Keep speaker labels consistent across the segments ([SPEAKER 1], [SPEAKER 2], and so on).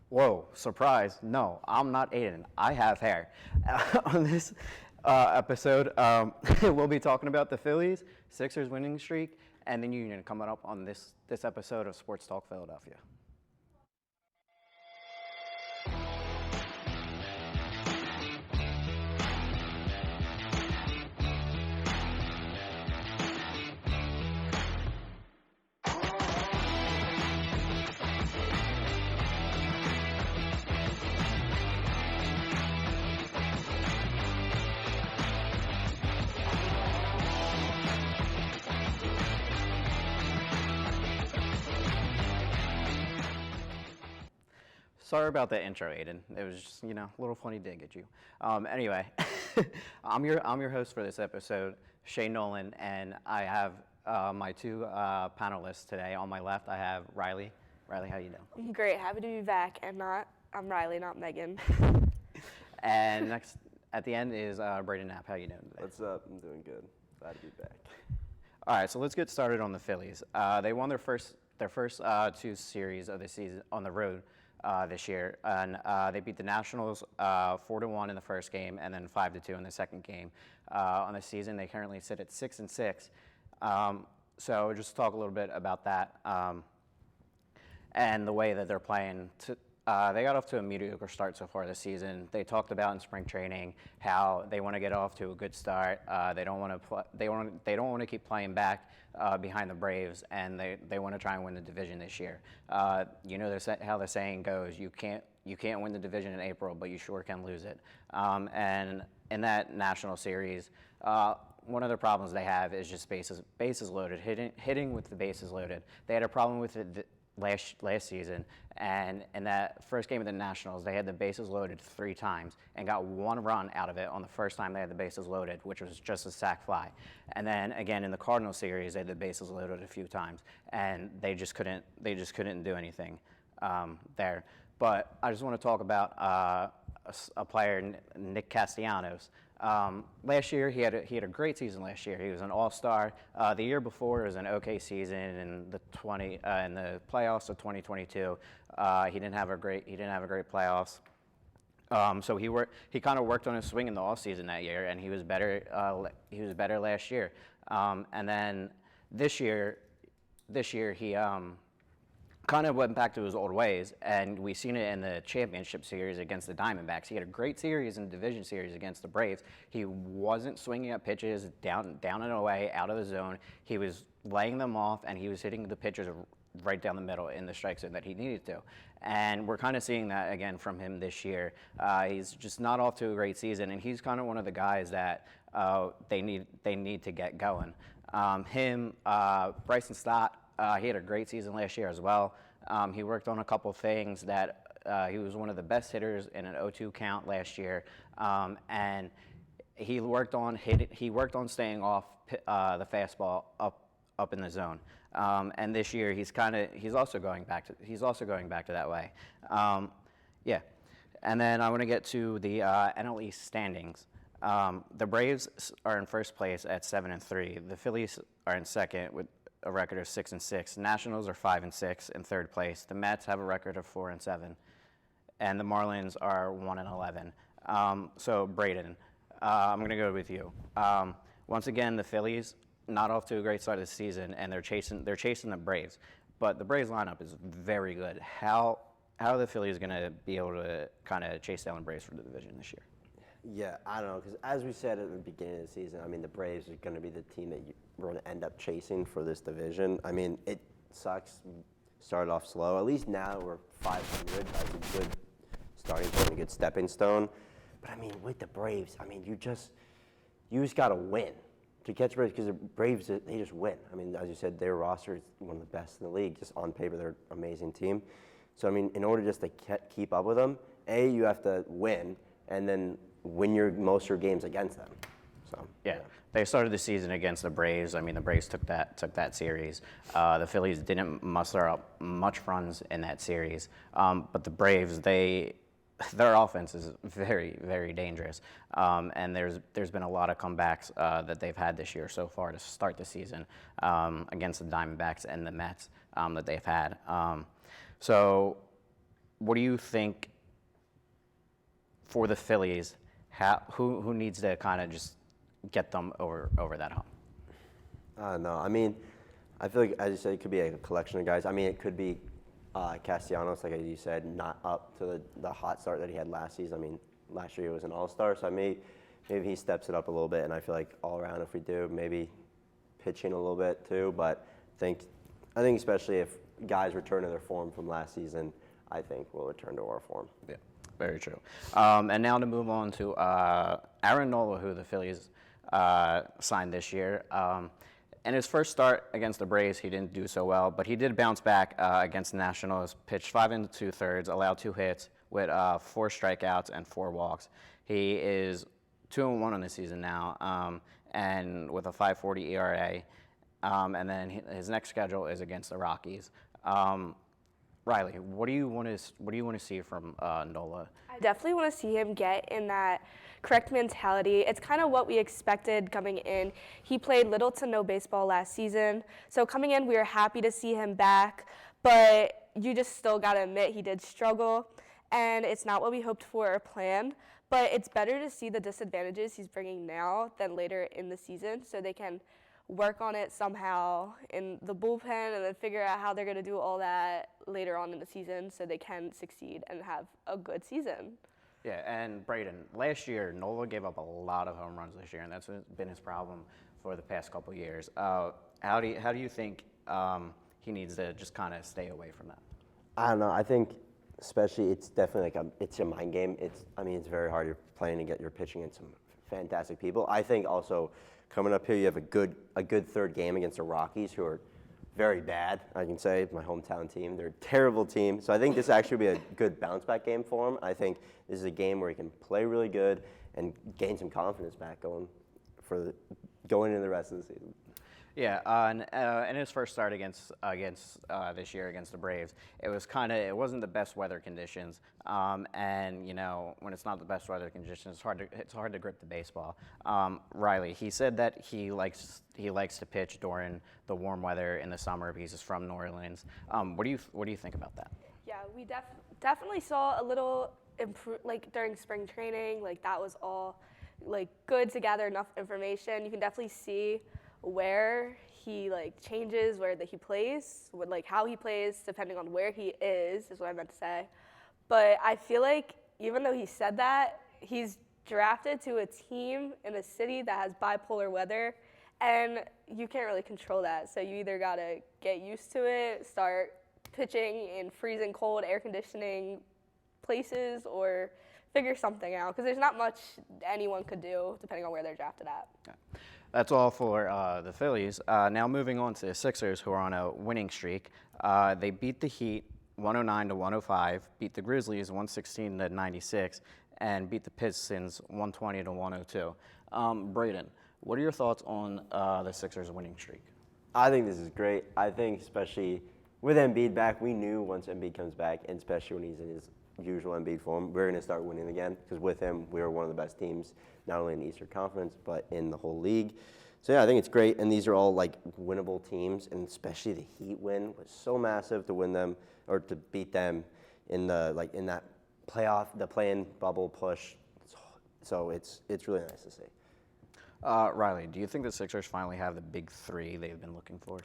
[SPEAKER 1] Whoa, surprise. No, I'm not Aiden. I have hair. On this episode, we'll be talking about the Phillies, Sixers winning streak, and the Union coming up on this episode of Sports Talk Philadelphia. Sorry about the intro, Aiden. It was just, a little funny dig at you. Anyway, I'm your host for this episode, Shane Nolan, and I have my two panelists today. On my left, I have Riley. Riley, how you doing?
[SPEAKER 2] Great, happy to be back, and I'm Riley, not Megan.
[SPEAKER 1] And next, at the end is Brayden Knapp. How you doing today?
[SPEAKER 3] What's up? I'm doing good. Glad to be back.
[SPEAKER 1] All right, so let's get started on the Phillies. They won their first two series of the season on the road this year, and they beat the Nationals 4-1 in the first game, and then 5-2 in the second game. On the season, they currently sit at 6-6. So just talk a little bit about that and the way that they're playing. They got off to a mediocre start so far this season. They talked about in spring training how they want to get off to a good start. They don't want to keep playing back behind the Braves, and they want to try and win the division this year. How the saying goes: you can't win the division in April, but you sure can lose it. And in that National Series, one of the problems they have is just bases loaded, hitting with the bases loaded. They had a problem with it last season, and in that first game of the Nationals, they had the bases loaded 3 times and got 1 run out of it on the first time they had the bases loaded, which was just a sac fly. And then again in the Cardinals series, they had the bases loaded a few times, and they just couldn't do anything there. But I just want to talk about a player, Nick Castellanos. Last year, he had a great season last year. He was an all-star. The year before, it was an okay season in the playoffs of 2022. He didn't have a great playoffs. So he kind of worked on his swing in the off season that year, and he was better. He was better last year. And then this year he kind of went back to his old ways, and we've seen it in the championship series against the Diamondbacks. He had a great series in the division series against the Braves. He wasn't swinging at pitches down and away, out of the zone. He was laying them off, and he was hitting the pitchers right down the middle in the strike zone that he needed to. And we're kind of seeing that again from him this year. He's just not off to a great season, and he's kind of one of the guys that they need to get going. Bryson Stott. He had a great season last year as well. He worked on a couple things that he was one of the best hitters in an 0-2 count last year, and he worked on staying off the fastball up in the zone. And this year he's also going back to that way. Yeah, and then I want to get to the NL East standings. The Braves are in first place at 7-3. The Phillies are in second with a record of 6-6. Nationals are 5-6 in third place. The Mets have a record of 4-7, and the Marlins are 1-11. So Brayden, I'm going to go with you. Once again, the Phillies not off to a great start of the season, and they're chasing the Braves, but the Braves lineup is very good. How are the Phillies going to be able to kind of chase down the Braves for the division this year?
[SPEAKER 3] Yeah, I don't know, because as we said at the beginning of the season, I mean, the Braves are going to be the team that we're going to end up chasing for this division. I mean, it sucks. Started off slow. At least now we're 500. That's a good starting point, a good stepping stone. But, I mean, with the Braves, I mean, you just got to win to catch Braves, because the Braves, they just win. I mean, as you said, their roster is one of the best in the league. Just on paper, they're an amazing team. So, I mean, in order just to keep up with them, you have to win, and then win most of your games against them. So
[SPEAKER 1] yeah, they started the season against the Braves. I mean, the Braves took that series. The Phillies didn't muster up much runs in that series, but the Braves, their offense is very, very dangerous, and there's been a lot of comebacks that they've had this year so far to start the season against the Diamondbacks and the Mets that they've had. So what do you think for the Phillies? Who needs to kind of just get them over that hump?
[SPEAKER 3] I don't know. I mean, I feel like, as you said, it could be a collection of guys. I mean, it could be Castellanos, like you said, not up to the hot start that he had last season. I mean, last year he was an all-star, so maybe he steps it up a little bit. And I feel like all around, if we do, maybe pitching a little bit too. But I think especially if guys return to their form from last season, I think we'll return to our form.
[SPEAKER 1] Yeah, very true. And now to move on to Aaron Nola, who the Phillies signed this year. In his first start against the Braves, he didn't do so well, but he did bounce back against the Nationals, pitched 5 2/3, allowed 2 hits with 4 strikeouts and 4 walks. He is 2-1 on the season now, and with a 5.40 ERA. And then his next schedule is against the Rockies. Riley, what do you want to see from Nola?
[SPEAKER 2] I definitely want to see him get in that correct mentality. It's kind of what we expected coming in. He played little to no baseball last season, so coming in, we were happy to see him back, but you just still got to admit he did struggle, and it's not what we hoped for or planned, but it's better to see the disadvantages he's bringing now than later in the season, so they can work on it somehow in the bullpen and then figure out how they're going to do all that later on in the season so they can succeed and have a good season.
[SPEAKER 1] Yeah, and Brayden, last year, Nola gave up a lot of home runs this year, and that's been his problem for the past couple of years. How do you think he needs to just kind of stay away from that?
[SPEAKER 3] I don't know. I think especially it's definitely it's a mind game. It's very hard. You're playing you're pitching against some fantastic people. I think also coming up here, you have a good third game against the Rockies, who are very bad, I can say, my hometown team. They're a terrible team. So I think this actually will be a good bounce-back game for him. I think this is a game where he can play really good and gain some confidence back going into the rest of the season.
[SPEAKER 1] Yeah, in his first start against this year against the Braves, it wasn't the best weather conditions, and when it's not the best weather conditions, it's hard to grip the baseball. Riley, he said that he likes to pitch during the warm weather in the summer because he's from New Orleans. What do you think about that?
[SPEAKER 2] Yeah, we definitely saw a little during spring training. That was all good to gather enough information. You can definitely see where he changes, where he plays, how he plays, depending on where he is what I meant to say. But I feel like even though he said that, he's drafted to a team in a city that has bipolar weather, and you can't really control that. So you either gotta get used to it, start pitching in freezing cold air conditioning places, or figure something out, because there's not much anyone could do depending on where they're drafted at.
[SPEAKER 1] Yeah. That's all for the Phillies. Now moving on to the Sixers, who are on a winning streak. They beat the Heat 109-105, beat the Grizzlies 116-96, and beat the Pistons 120-102. Brayden, what are your thoughts on the Sixers' winning streak?
[SPEAKER 3] I think this is great. I think especially with Embiid back, we knew once Embiid comes back, and especially when he's in his usual Embiid form, we're going to start winning again, because with him, we were one of the best teams, not only in the Eastern Conference, but in the whole league. So yeah, I think it's great, and these are all winnable teams, and especially the Heat win was so massive to win them, or to beat them in the in that playoff, the play-in bubble push. So it's really nice to see.
[SPEAKER 1] Riley, do you think the Sixers finally have the big three they've been looking for?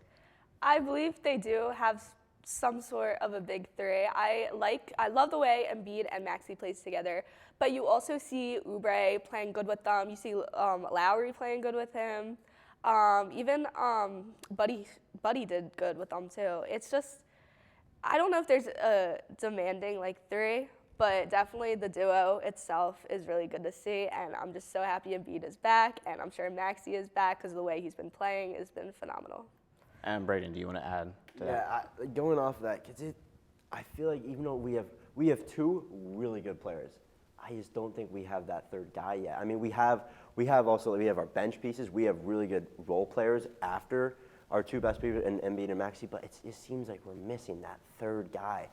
[SPEAKER 2] I believe they do have some sort of a big three. I love the way Embiid and Maxey plays together, but you also see Oubre playing good with them. You see Lowry playing good with him. Even Buddy did good with them too. It's just, I don't know if there's a demanding three, but definitely the duo itself is really good to see, and I'm just so happy Embiid is back, and I'm sure Maxey is back, because the way he's been playing has been phenomenal.
[SPEAKER 1] And Brayden, do you want to add to that?
[SPEAKER 3] Going off of that, because I feel like even though we have two really good players, I just don't think we have that third guy yet. I mean, we have our bench pieces. We have really good role players after our two best people, in Embiid and Maxey, but it just seems like we're missing that third guy.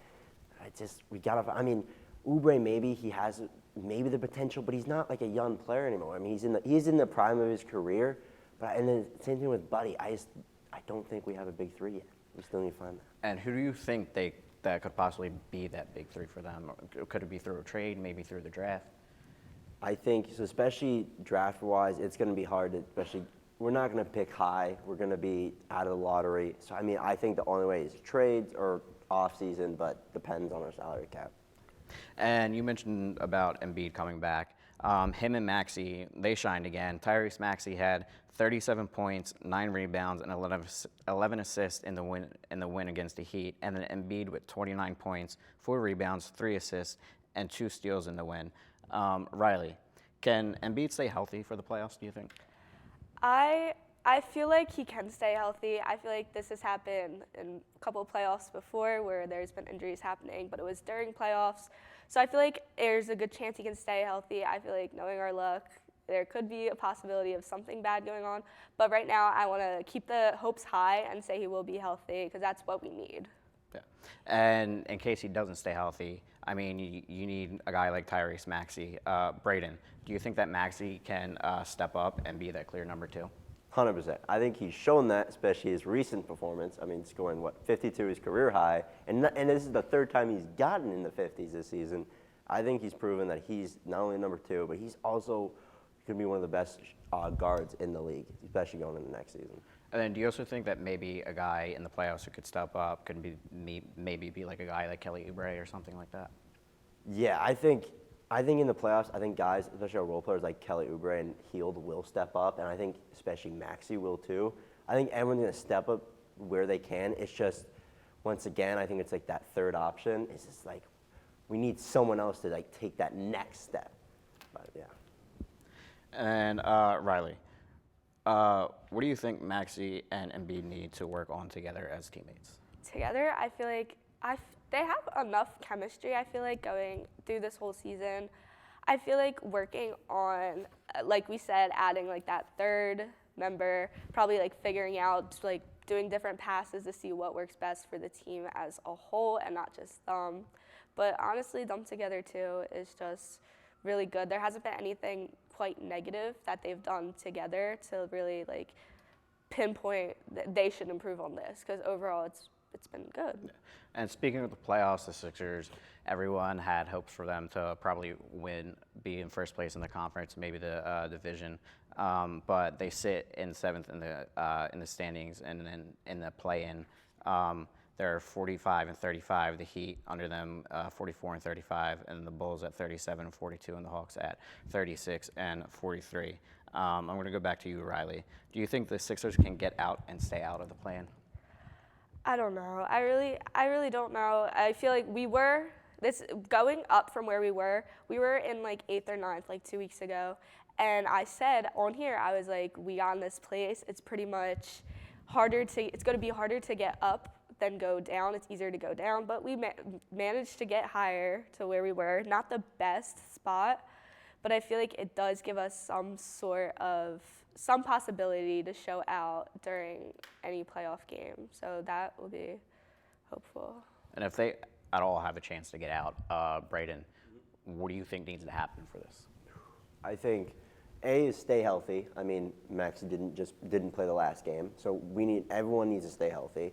[SPEAKER 3] Oubre, maybe he has the potential, but he's not a young player anymore. I mean, he's in the prime of his career, and then same thing with Buddy. I don't think we have a big three yet. We still need to find that.
[SPEAKER 1] And who do you think that could possibly be that big three for them? Or could it be through a trade, maybe through the draft?
[SPEAKER 3] I think, so especially draft-wise, it's going to be hard to, especially, we're not going to pick high. We're going to be out of the lottery. So, I mean, I think the only way is trades or off-season, but depends on our salary cap.
[SPEAKER 1] And you mentioned about Embiid coming back. Him and Maxey, they shined again. Tyrese Maxey had 37 points, 9 rebounds, and 11 assists in the win against the Heat. And then Embiid with 29 points, 4 rebounds, 3 assists, and 2 steals in the win. Riley, can Embiid stay healthy for the playoffs, do you think?
[SPEAKER 2] I feel like he can stay healthy. I feel like this has happened in a couple of playoffs before where there's been injuries happening, but it was during playoffs. So I feel like there's a good chance he can stay healthy. I feel like knowing our luck, there could be a possibility of something bad going on. But right now, I want to keep the hopes high and say he will be healthy because that's what we need.
[SPEAKER 1] Yeah. And in case he doesn't stay healthy, I mean, you need a guy like Tyrese Maxey. Brayden, do you think that Maxey can step up and be that clear number 2?
[SPEAKER 3] 100%. I think he's shown that, especially his recent performance. I mean, scoring, 52, his career high. And this is the 3rd time he's gotten in the 50s this season. I think he's proven that he's not only number 2, but he's also going to be one of the best guards in the league, especially going into next season.
[SPEAKER 1] And then do you also think that maybe a guy in the playoffs who could step up could maybe be like a guy like Kelly Oubre or something like that?
[SPEAKER 3] Yeah, I think in the playoffs, I think guys, especially our role players like Kelly Oubre and Hield will step up, and I think especially Maxey will too. I think everyone's going to step up where they can. It's just, once again, I think it's like that 3rd option. It's just like we need someone else to like take that next step. But yeah.
[SPEAKER 1] And Riley, what do you think Maxey and Embiid need to work on together as teammates?
[SPEAKER 2] Together, I feel like they have enough chemistry, I feel like, going through this whole season. I feel like working on, like we said, adding like that 3rd member, probably like figuring out, like doing different passes to see what works best for the team as a whole and not just them. But honestly, them together too is just really good. There hasn't been anything quite negative that they've done together to really like pinpoint that they should improve on this, because overall it's been good.
[SPEAKER 1] Yeah. And speaking of the playoffs, the Sixers, everyone had hopes for them to probably be in first place in the conference, maybe the division. But they sit in 7th in the standings, and then in the play-in, they're 45 and 35. The Heat under them, 44 and 35, and the Bulls at 37 and 42, and the Hawks at 36 and 43. I'm going to go back to you, Riley. Do you think the Sixers can get out and stay out of the play-in?
[SPEAKER 2] I don't know. I really don't know. I feel like going up from where we were in like 8th or 9th like 2 weeks ago. And I said on here, I was like, we got in this place. It's pretty much it's going to be harder to get up than go down. It's easier to go down. But we managed to get higher to where we were. Not the best spot, but I feel like it does give us some possibility to show out during any playoff game. So that will be hopeful.
[SPEAKER 1] And if they at all have a chance to get out, Brayden, what do you think needs to happen for this?
[SPEAKER 3] I think A is stay healthy. I mean, Max didn't play the last game, so everyone needs to stay healthy.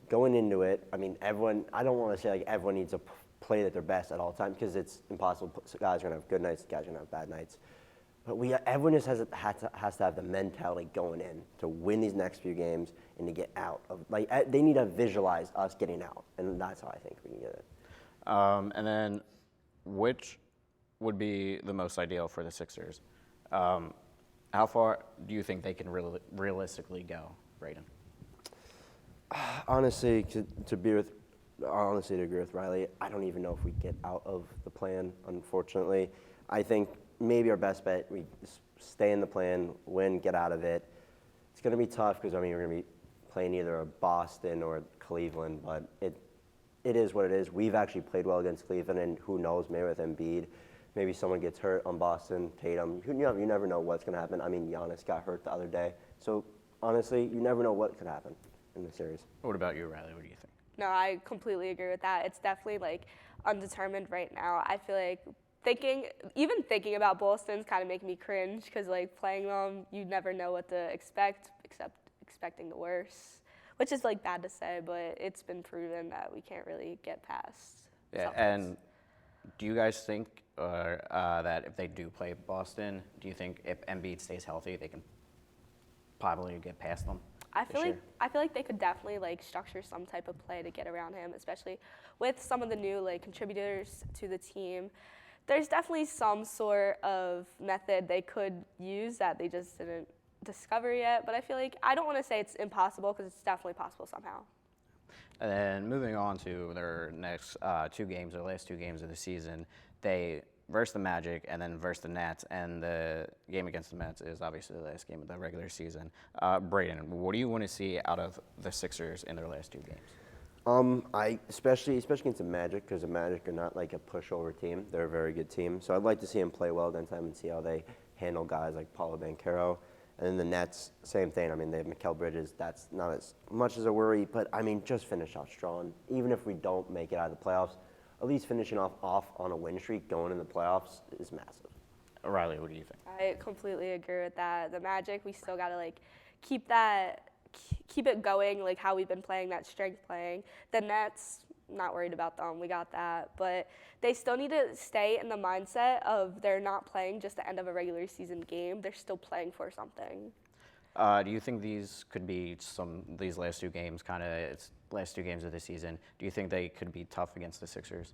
[SPEAKER 3] Going into it, I mean, I don't want to say like everyone needs to play at their best at all times, because it's impossible. Guys are gonna have good nights, guys are gonna have bad nights. But everyone just has to have the mentality going in to win these next few games and to get out of, like, they need to visualize us getting out, and that's how I think we can get it.
[SPEAKER 1] And then, which would be the most ideal for the Sixers? How far do you think they can realistically go, Brayden?
[SPEAKER 3] Honestly, to agree with Riley, I don't even know if we get out of the plan, unfortunately. I think maybe our best bet, we stay in the plan, win, get out of it. It's going to be tough because, I mean, we're going to be playing either Boston or Cleveland, but it is what it is. We've actually played well against Cleveland, and who knows, maybe with Embiid, maybe someone gets hurt on Boston, Tatum. You never know what's going to happen. I mean, Giannis got hurt the other day. So, honestly, you never know what could happen in the series.
[SPEAKER 1] What about you, Riley? What do you think?
[SPEAKER 2] No, I completely agree with that. It's definitely like undetermined right now. I feel like even thinking about Boston's kind of making me cringe, because like playing them, you never know what to expect, except expecting the worst, which is like bad to say, but it's been proven that we can't really get past.
[SPEAKER 1] Yeah,
[SPEAKER 2] Celtics.
[SPEAKER 1] and do you guys think that if they do play Boston, do you think if Embiid stays healthy, they can probably get past them?
[SPEAKER 2] I feel
[SPEAKER 1] this
[SPEAKER 2] like
[SPEAKER 1] year?
[SPEAKER 2] I feel like they could definitely like structure some type of play to get around him, especially with some of the new like contributors to the team. There's definitely some sort of method they could use that they just didn't discover yet. But I feel like I don't want to say it's impossible because it's definitely possible somehow.
[SPEAKER 1] And then moving on to their next two games, their last two games of the season, they versus the Magic and then versus the Nets. And the game against the Mets is obviously the last game of the regular season. Brayden, what do you want to see out of the Sixers in their last two games?
[SPEAKER 3] I especially against the Magic, because the Magic are not like a pushover team. They're a very good team. So I'd like to see them play well against them and see how they handle guys like Paulo Banchero. And then the Nets, same thing. I mean, they have Mikal Bridges. That's not as much as a worry, but I mean, just finish off strong. Even if we don't make it out of the playoffs, at least finishing off on a win streak going in the playoffs is massive.
[SPEAKER 1] Riley, what do you think?
[SPEAKER 2] I completely agree with that. The Magic, we still gotta like keep it going, like how we've been playing, that strength playing. The Nets, not worried about them. We got that. But they still need to stay in the mindset of they're not playing just the end of a regular season game. They're still playing for something.
[SPEAKER 1] Do you think these could be these last two games, last two games of the season, do you think they could be tough against the Sixers?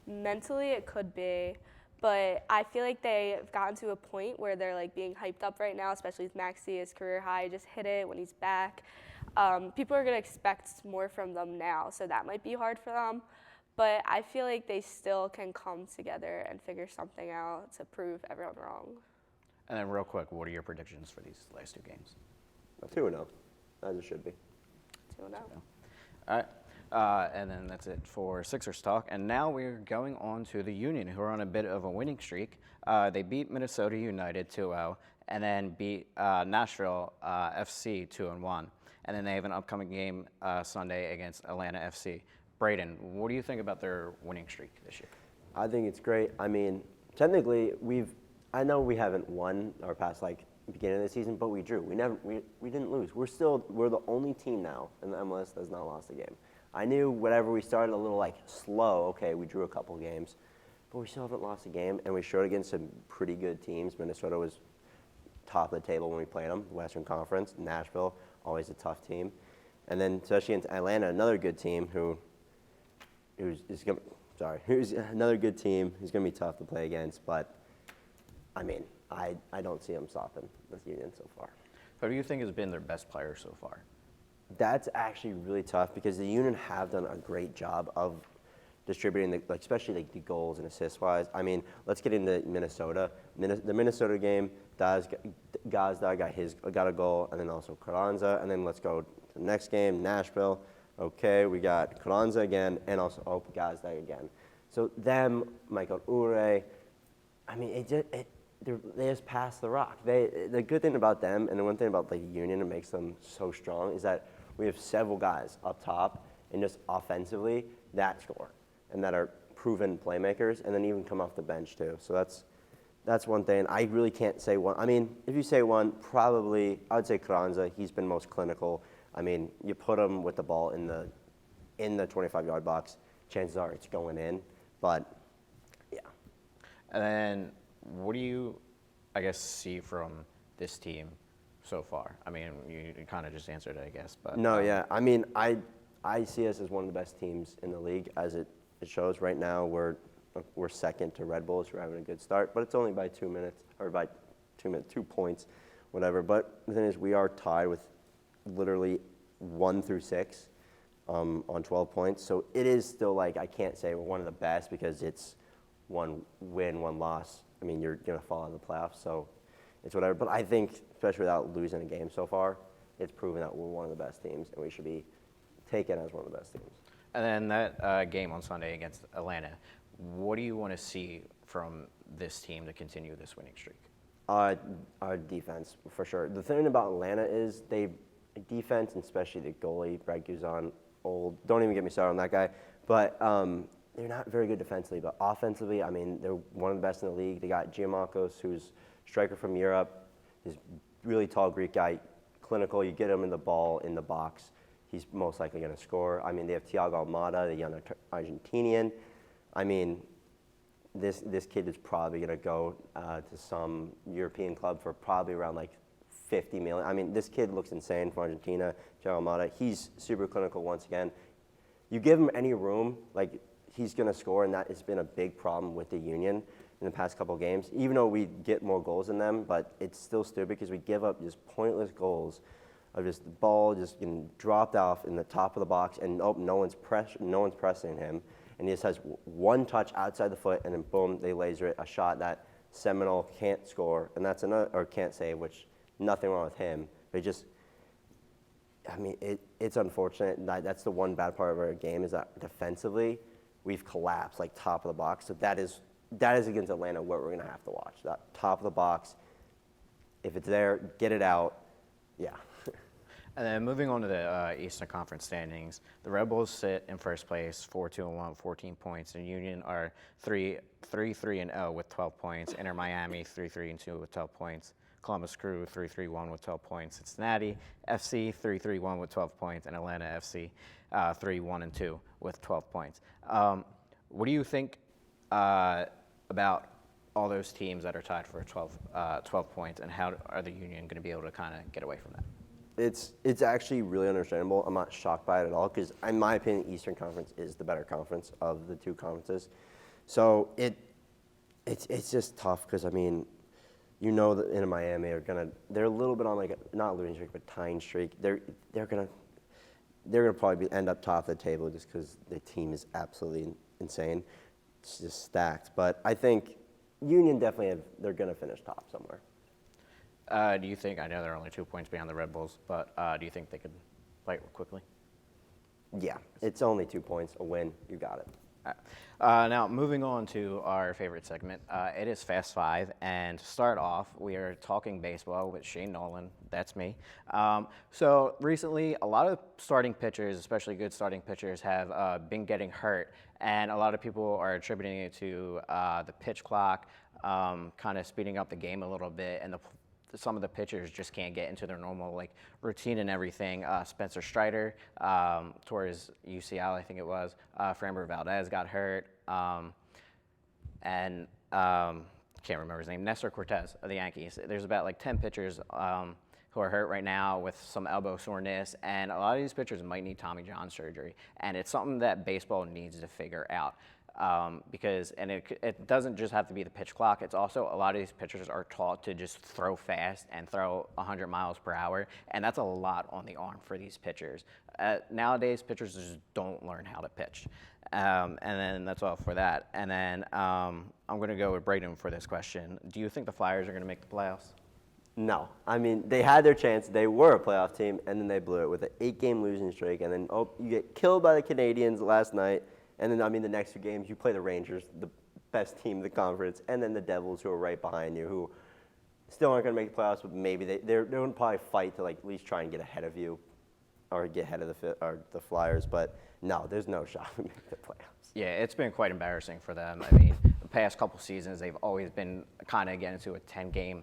[SPEAKER 2] Mentally, it could be. But I feel like they've gotten to a point where they're like being hyped up right now, especially with Maxey, his career high, just hit it when he's back. People are going to expect more from them now, so that might be hard for them. But I feel like they still can come together and figure something out to prove everyone wrong.
[SPEAKER 1] And then real quick, what are your predictions for these last two games?
[SPEAKER 3] 2-0, as it should be.
[SPEAKER 2] 2-0.
[SPEAKER 1] All right. And then that's it for Sixers talk. And now we're going on to the Union, who are on a bit of a winning streak. They beat Minnesota United 2-0, and then beat Nashville FC 2-1. And then they have an upcoming game Sunday against Atlanta FC. Brayden, what do you think about their winning streak this year?
[SPEAKER 3] I think it's great. I mean, technically, I know we haven't won our past beginning of the season, but we drew. We didn't lose. We're the only team now in the MLS that has not lost a game. I knew whatever we started a little slow. Okay, we drew a couple games, but we still haven't lost a game, and we showed against some pretty good teams. Minnesota was top of the table when we played them, Western Conference. Nashville, always a tough team, and then especially against Atlanta, another good team who's another good team who's going to be tough to play against. But I mean, I don't see them stopping this Union so far.
[SPEAKER 1] Who do you think has been their best player so far?
[SPEAKER 3] That's actually really tough because the Union have done a great job of distributing, especially the goals and assists-wise. I mean, let's get into Minnesota. The Minnesota game, Gazda got a goal, and then also Carranza. And then let's go to the next game, Nashville. Okay, we got Carranza again, and also Gazda again. So them, Michael Ure, I mean, they just pass the rock. The good thing about them, and the one thing about the Union that makes them so strong, is that we have several guys up top and just offensively that score and that are proven playmakers, and then even come off the bench too. So that's one thing. I really can't say one. I mean, if you say one, probably I would say Carranza. He's been most clinical. I mean, you put him with the ball in the 25-yard box, chances are it's going in. But yeah.
[SPEAKER 1] And then what do you, I guess, see from this team so far? I mean, you kind of just answered it, I guess. But
[SPEAKER 3] No, yeah. I mean, I see us as one of the best teams in the league, as it shows right now. We're second to Red Bulls, who are having a good start, but it's only by 2 minutes, or by 2 points, whatever. But the thing is, we are tied with literally 1 through 6 on 12 points. So it is still I can't say we're one of the best because it's 1 win, 1 loss. I mean, you're going to fall out of the playoffs, so it's whatever. But I think, especially without losing a game so far, it's proven that we're one of the best teams, and we should be taken as one of the best teams.
[SPEAKER 1] And then that game on Sunday against Atlanta, what do you want to see from this team to continue this winning streak?
[SPEAKER 3] Our defense, for sure. The thing about Atlanta is defense, and especially the goalie, Brett Guzan, old. Don't even get me started on that guy. But they're not very good defensively. But offensively, I mean, they're one of the best in the league. They got Giamakos, who's a striker from Europe. He's a really tall Greek guy, clinical. You get him in the ball in the box, he's most likely going to score. I mean, they have Thiago Almada, the young Argentinian. I mean, this kid is probably going to go to some European club for probably around like 50 million. I mean, this kid looks insane from Argentina, Thiago Almada. He's super clinical once again. You give him any room, like he's going to score, and that has been a big problem with the Union in the past couple of games. Even though we get more goals than them, but it's still stupid because we give up just pointless goals of just the ball just getting dropped off in the top of the box, and no one's pressing him, and he just has one touch outside the foot, and then boom, they laser it, a shot that Seminole can't score, and that's another, or can't save, which nothing wrong with him, but just, I mean, it's unfortunate. That's the one bad part of our game is that defensively, we've collapsed like top of the box. So that is against Atlanta what we're going to have to watch. That top of the box, if it's there, get it out. Yeah.
[SPEAKER 1] And then moving on to the Eastern Conference standings, the Red Bulls sit in first place, 4-2-1, 14 points. And Union are 3-3-0 with 12 points. Inter Miami 3-3-2 with 12 points. Columbus Crew 3-3-1 with 12 points. Cincinnati FC 3-3-1 with 12 points, and Atlanta FC 3-1-2 with 12 points. What do you think about all those teams that are tied for 12 points, and how are the Union going to be able to kind of get away from that?
[SPEAKER 3] It's actually really understandable. I'm not shocked by it at all because, in my opinion, Eastern Conference is the better conference of the two conferences. So it's just tough because, I mean, you know that in Miami they're a little bit on like not a losing streak but tying streak. They're gonna probably end up top of the table just because the team is absolutely insane. It's just stacked. But I think Union definitely they're gonna finish top somewhere.
[SPEAKER 1] Do you think, I know they're only 2 points behind the Red Bulls, but do you think they could play it quickly?
[SPEAKER 3] Yeah, it's only 2 points, a win, you got it.
[SPEAKER 1] Now, moving on to our favorite segment, it is Fast Five, and to start off, we are talking baseball with Shane Nolan. That's me. So recently, a lot of starting pitchers, especially good starting pitchers, have been getting hurt, and a lot of people are attributing it to the pitch clock, kind of speeding up the game a little bit, and some of the pitchers just can't get into their normal like routine and everything. Spencer Strider tore his UCL, I think it was. Framber Valdez got hurt, and can't remember his name. Nestor Cortez of the Yankees. There's about like 10 pitchers who are hurt right now with some elbow soreness, and a lot of these pitchers might need Tommy John surgery, and it's something that baseball needs to figure out. Because it doesn't just have to be the pitch clock. It's also a lot of these pitchers are taught to just throw fast and throw 100 miles per hour, and that's a lot on the arm for these pitchers. Nowadays, pitchers just don't learn how to pitch. And then that's all for that. And then I'm going to go with Brayden for this question. Do you think the Flyers are going to make the playoffs?
[SPEAKER 3] No. I mean, they had their chance. They were a playoff team, and then they blew it with an 8-game losing streak. And then, you get killed by the Canadians last night. And then, I mean, the next 2 games, you play the Rangers, the best team in the conference, and then the Devils, who are right behind you, who still aren't going to make the playoffs, but maybe they're going to probably fight to, like, at least try and get ahead of you or get ahead of the Flyers. But, no, there's no shot to make the playoffs.
[SPEAKER 1] Yeah, it's been quite embarrassing for them. I mean, the past couple seasons, they've always been kind of getting into a 10-game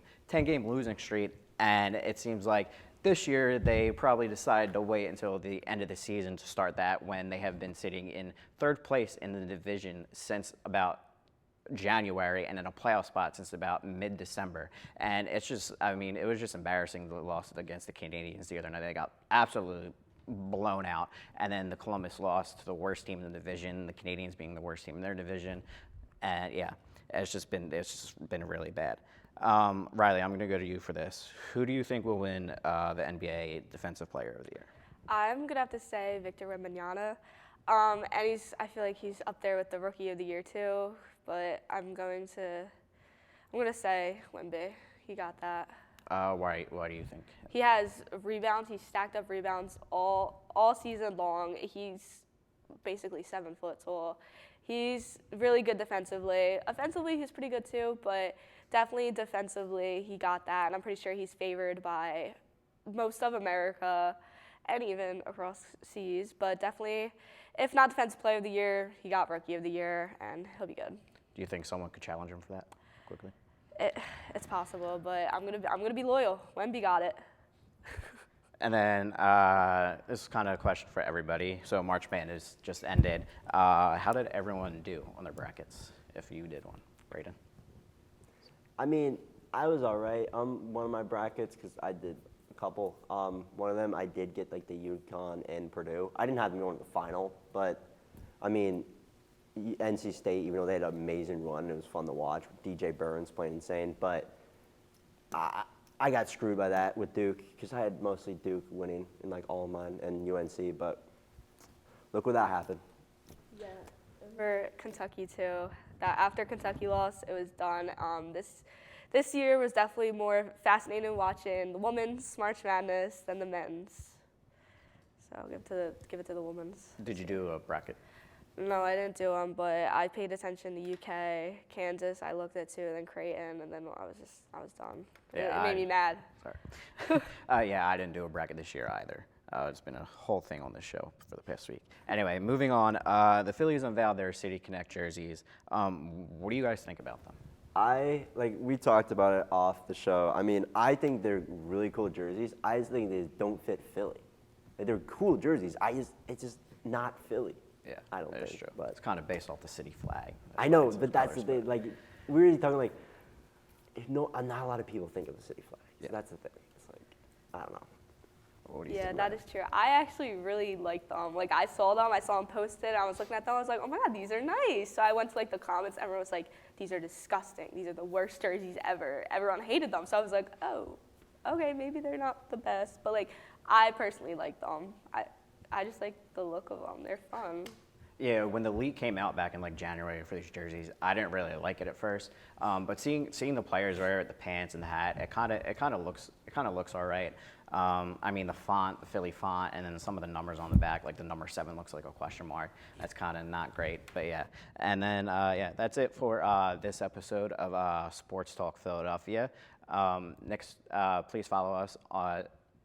[SPEAKER 1] losing streak, and it seems like this year, they probably decided to wait until the end of the season to start that when they have been sitting in 3rd place in the division since about January and in a playoff spot since about mid-December. And it's just, I mean, it was just embarrassing, the loss against the Canadians the other night. They got absolutely blown out. And then the Columbus lost to the worst team in the division, the Canadians being the worst team in their division. And yeah, it's just been really bad. Riley, I'm going to go to you for this. Who do you think will win the NBA Defensive Player of the Year?
[SPEAKER 2] I'm going to have to say Victor Wembanyama. And I feel like he's up there with the Rookie of the Year too, but I'm going to say Wemby. He got that.
[SPEAKER 1] Why do you think?
[SPEAKER 2] He has rebounds. He's stacked up rebounds all season long. He's basically 7 foot tall. He's really good defensively. Offensively, he's pretty good too, but definitely defensively, he got that. And I'm pretty sure he's favored by most of America and even across seas. But definitely, if not Defensive Player of the Year, he got Rookie of the Year, and he'll be good.
[SPEAKER 1] Do you think someone could challenge him for that quickly?
[SPEAKER 2] It's possible, but I'm gonna be loyal. Wemby got it.
[SPEAKER 1] And then this is kind of a question for everybody. So March Madness just ended. How did everyone do on their brackets? If you did one, Brayden.
[SPEAKER 3] I mean, I was all right. One of my brackets, because I did a couple. One of them, I did get like the UConn and Purdue. I didn't have them going to the final, but I mean, NC State, even though they had an amazing run, it was fun to watch. DJ Burns playing insane, but I got screwed by that with Duke because I had mostly Duke winning in like all of mine and UNC, but look what that happened.
[SPEAKER 2] Yeah, for Kentucky too. That after Kentucky lost, it was done. This year was definitely more fascinating watching the women's March Madness than the men's. So I'll give it to the women's.
[SPEAKER 1] Did you do a bracket?
[SPEAKER 2] No, I didn't do them, but I paid attention to UK, Kansas. I looked at two, then Creighton, and then I was done.
[SPEAKER 1] Yeah,
[SPEAKER 2] it made me mad.
[SPEAKER 1] Sorry. Yeah, I didn't do a bracket this year either. It's been a whole thing on this show for the past week. Anyway, moving on. The Phillies unveiled their City Connect jerseys. What do you guys think about them?
[SPEAKER 3] We talked about it off the show. I mean, I think they're really cool jerseys. I just think they don't fit Philly. Like, they're cool jerseys. It's just not Philly.
[SPEAKER 1] Yeah,
[SPEAKER 3] I don't
[SPEAKER 1] that
[SPEAKER 3] think.
[SPEAKER 1] is true.
[SPEAKER 3] But
[SPEAKER 1] it's kind of based off the city flag.
[SPEAKER 3] I know, but that's the thing. Like, we were talking like, not a lot of people think of the city flag. So that's the thing. It's like, I don't know. What do you
[SPEAKER 2] Yeah,
[SPEAKER 3] think
[SPEAKER 2] that is true. I actually really like them. Like, I saw them posted. I was looking at them. I was like, oh my God, these are nice. So I went to like the comments. Everyone was like, these are disgusting. These are the worst jerseys ever. Everyone hated them. So I was like, oh, okay, maybe they're not the best. But like, I personally like them. I just like the look of them. They're fun.
[SPEAKER 1] Yeah, when the leak came out back in like January for these jerseys, I didn't really like it at first. But seeing the players wear it, the pants and the hat, it kind of looks all right. I mean, the font, the Philly font, and then some of the numbers on the back, like the number 7 looks like a question mark. That's kind of not great, but yeah. And then that's it for this episode of Sports Talk Philadelphia. Next, please follow us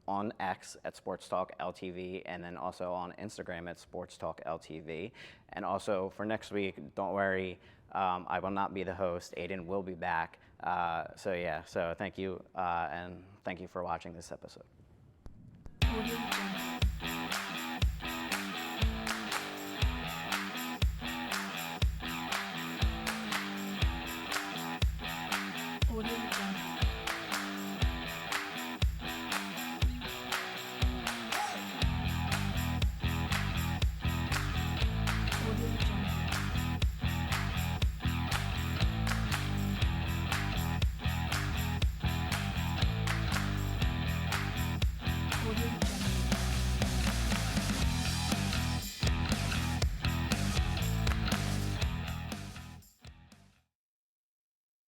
[SPEAKER 1] on X at Sports Talk LTV, and then also on Instagram at Sports Talk LTV. And also for next week, don't worry, I will not be the host. Aidan will be back. So thank you, and thank you for watching this episode.